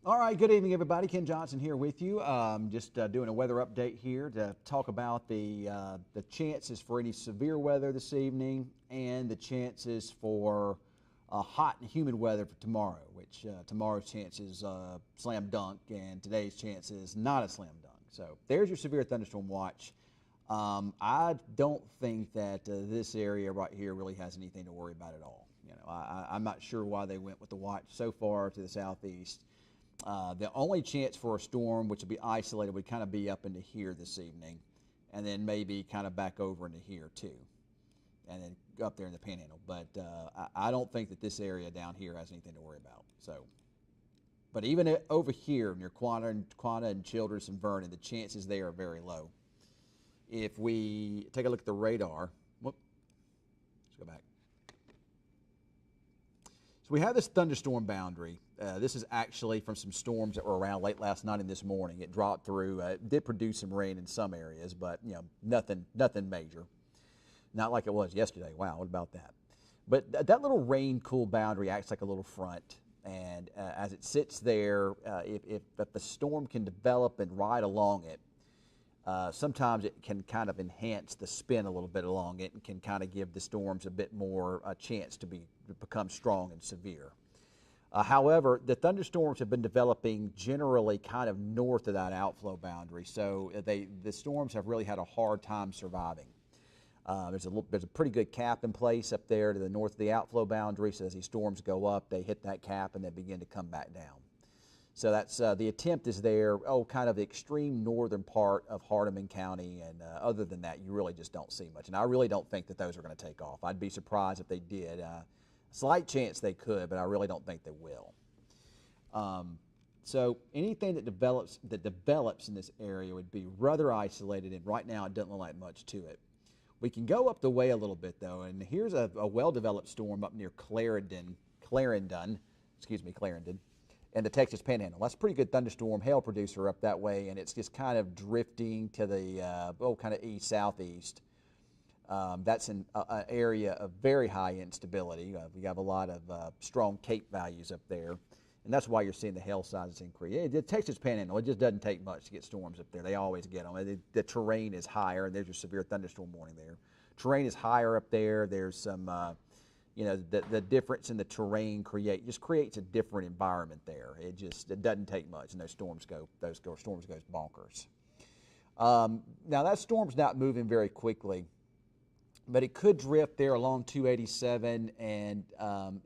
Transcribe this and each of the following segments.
All right, good evening, everybody. Ken Johnson here with you. Just doing a weather update here to talk about the chances for any severe weather this evening and the chances for hot and humid weather for tomorrow, which tomorrow's chance is slam dunk and today's chance is not a slam dunk. So there's your severe thunderstorm watch. I don't think that this area right here really has anything to worry about at all. I'm not sure why they went with the watch so far to the southeast. The only chance for a storm, which would be isolated, would kind of be up into here this evening, and then maybe kind of back over into here too, and then up there in the Panhandle. But I don't think that this area down here has anything to worry about. So, but even over here near Quanah and Childress and Vernon, the chances there are very low. If we take a look at the radar, let's go back. So we have this thunderstorm boundary. This is actually from some storms that were around late last night and this morning. It dropped through. It did produce some rain in some areas, but nothing major. Not like it was yesterday. Wow, what about that? But that little rain cool boundary acts like a little front, and as it sits there, if the storm can develop and ride along it, sometimes it can kind of enhance the spin a little bit along it and can kind of give the storms a bit more chance to become strong and severe. However, the thunderstorms have been developing generally kind of north of that outflow boundary, so the storms have really had a hard time surviving. There's a pretty good cap in place up there to the north of the outflow boundary, so as these storms go up, they hit that cap and they begin to come back down. So that's the attempt is there, kind of the extreme northern part of Hardeman County, and other than that, you really just don't see much. And I really don't think that those are going to take off. I'd be surprised if they did. Slight chance they could, but I really don't think they will. So anything that develops in this area would be rather isolated, and right now it doesn't look like much to it. We can go up the way a little bit though, and here's a well-developed storm up near Clarendon, and the Texas Panhandle. That's a pretty good thunderstorm, hail producer up that way, and it's just kind of drifting to the kind of east-southeast. That's an area of very high instability. We have a lot of strong Cape values up there, and that's why you're seeing the hail sizes increase. The Texas Panhandle, it just doesn't take much to get storms up there. They always get them. The terrain is higher, and there's your severe thunderstorm warning there. Terrain is higher up there. There's some the difference in the terrain just creates a different environment there. It doesn't take much, and those storms goes bonkers. Now that storm's not moving very quickly, but it could drift there along 287, and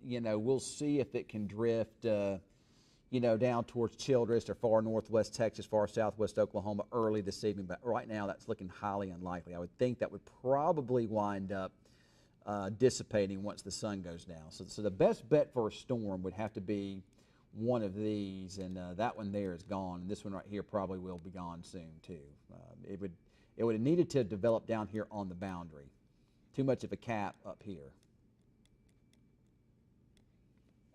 we'll see if it can drift down towards Childress or far northwest Texas, far southwest Oklahoma early this evening. But right now that's looking highly unlikely. I would think that would probably wind up dissipating once the sun goes down. So the best bet for a storm would have to be one of these, and that one there is gone. And this one right here probably will be gone soon too. It would have needed to develop down here on the boundary. Too much of a cap up here.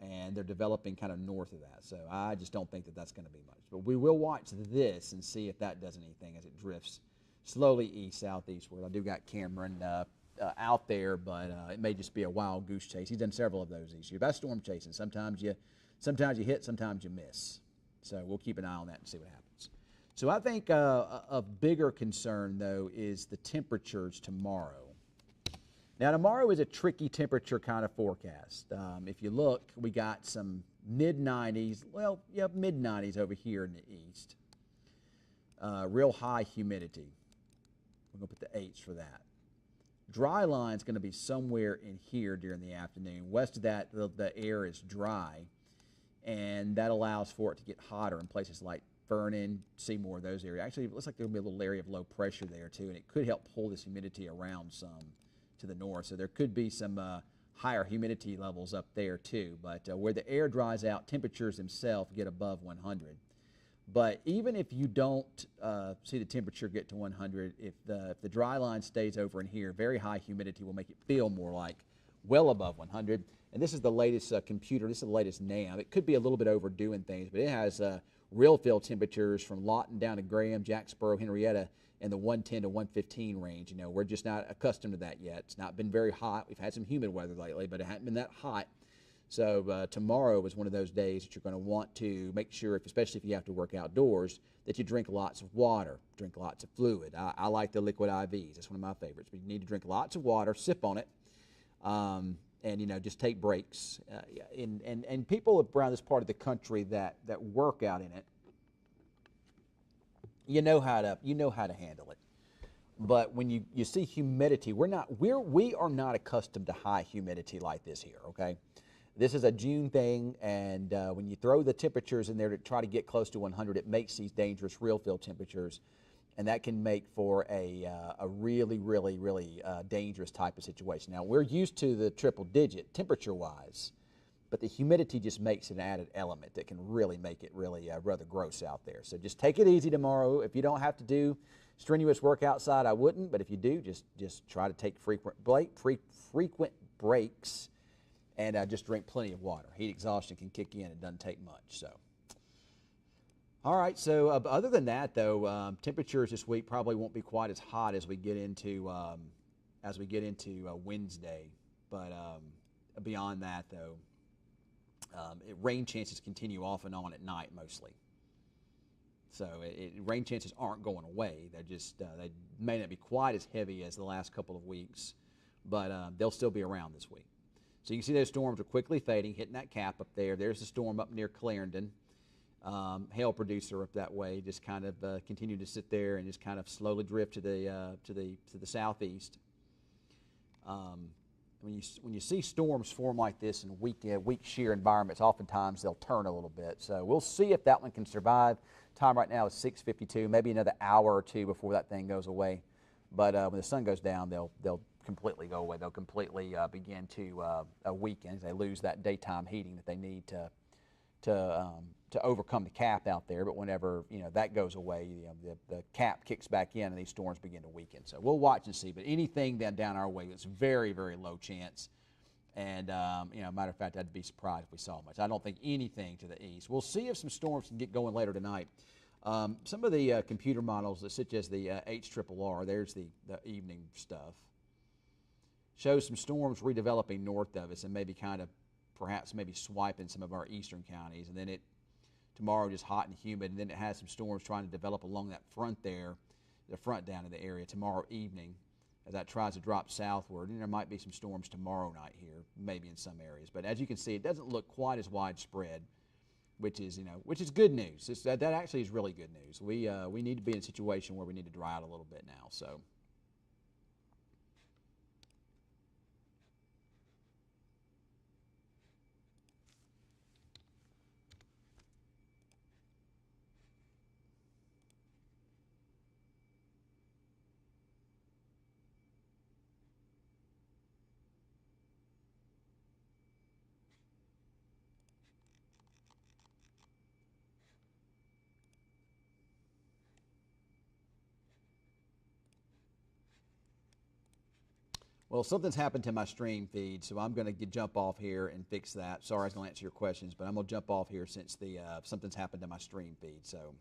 And they're developing kind of north of that. So I just don't think that that's going to be much. But we will watch this and see if that does anything as it drifts slowly east-southeastward. I do got Cameron out there, but it may just be a wild goose chase. He's done several of those this year. That's storm chasing. Sometimes you hit, sometimes you miss. So we'll keep an eye on that and see what happens. So I think a bigger concern, though, is the temperatures tomorrow. Now, tomorrow is a tricky temperature kind of forecast. If you look, we got some mid-90s, mid-90s over here in the east. Real high humidity. We're going to put the H for that. Dry line is going to be somewhere in here during the afternoon. West of that, the air is dry, and that allows for it to get hotter in places like Vernon, Seymour, those areas. Actually, it looks like there'll be a little area of low pressure there too, and it could help pull this humidity around some to the north. So there could be some higher humidity levels up there too. But where the air dries out, temperatures themselves get above 100. But even if you don't see the temperature get to 100, if the dry line stays over in here, very high humidity will make it feel more like well above 100. And this is the latest computer. This is the latest NAM. It could be a little bit overdoing things, but it has real field temperatures from Lawton down to Graham, Jacksboro, Henrietta, in the 110 to 115 range. We're just not accustomed to that yet. It's not been very hot. We've had some humid weather lately, but it hasn't been that hot. So tomorrow is one of those days that you're going to want to make sure, especially if you have to work outdoors, that you drink lots of water, drink lots of fluid. I like the liquid IVs. That's one of my favorites. But you need to drink lots of water, sip on it, and just take breaks. And people around this part of the country that work out in it, you know how to handle it. But when you see humidity, we are not accustomed to high humidity like this here. Okay. This is a June thing, and when you throw the temperatures in there to try to get close to 100, it makes these dangerous real field temperatures, and that can make for a really, really, really dangerous type of situation. Now, we're used to the triple digit temperature-wise, but the humidity just makes an added element that can really make it really rather gross out there. So just take it easy tomorrow. If you don't have to do strenuous work outside, I wouldn't, but if you do, just try to take frequent breaks. And just drink plenty of water. Heat exhaustion can kick in. It doesn't take much. So, all right. So, other than that, though, temperatures this week probably won't be quite as hot as we get into Wednesday. But beyond that, though, rain chances continue off and on at night mostly. So, rain chances aren't going away. They're just they may not be quite as heavy as the last couple of weeks, but they'll still be around this week. So you can see those storms are quickly fading, hitting that cap up there. There's the storm up near Clarendon, hail producer up that way. Just kind of continue to sit there and just kind of slowly drift to the southeast. When you see storms form like this in weak shear environments, oftentimes they'll turn a little bit. So we'll see if that one can survive. Time right now is 6:52, maybe another hour or two before that thing goes away. But when the sun goes down, they'll completely go away. They'll completely begin to weaken. They lose that daytime heating that they need to overcome the cap out there. But whenever that goes away, the cap kicks back in and these storms begin to weaken. So we'll watch and see. But anything down our way, it's very, very low chance. And matter of fact, I'd be surprised if we saw much. I don't think anything to the east. We'll see if some storms can get going later tonight. Some of the computer models, such as the HRRR, there's the evening stuff, shows some storms redeveloping north of us and maybe perhaps swiping some of our eastern counties. And then tomorrow just hot and humid, and then it has some storms trying to develop along that front there, the front down in the area tomorrow evening as that tries to drop southward. And there might be some storms tomorrow night here, maybe in some areas. But as you can see, it doesn't look quite as widespread, which is good news. That actually is really good news. We need to be in a situation where we need to dry out a little bit now. So. Well, something's happened to my stream feed, so I'm going to jump off here and fix that. Sorry I was going to answer your questions, but I'm going to jump off here since something's happened to my stream feed. So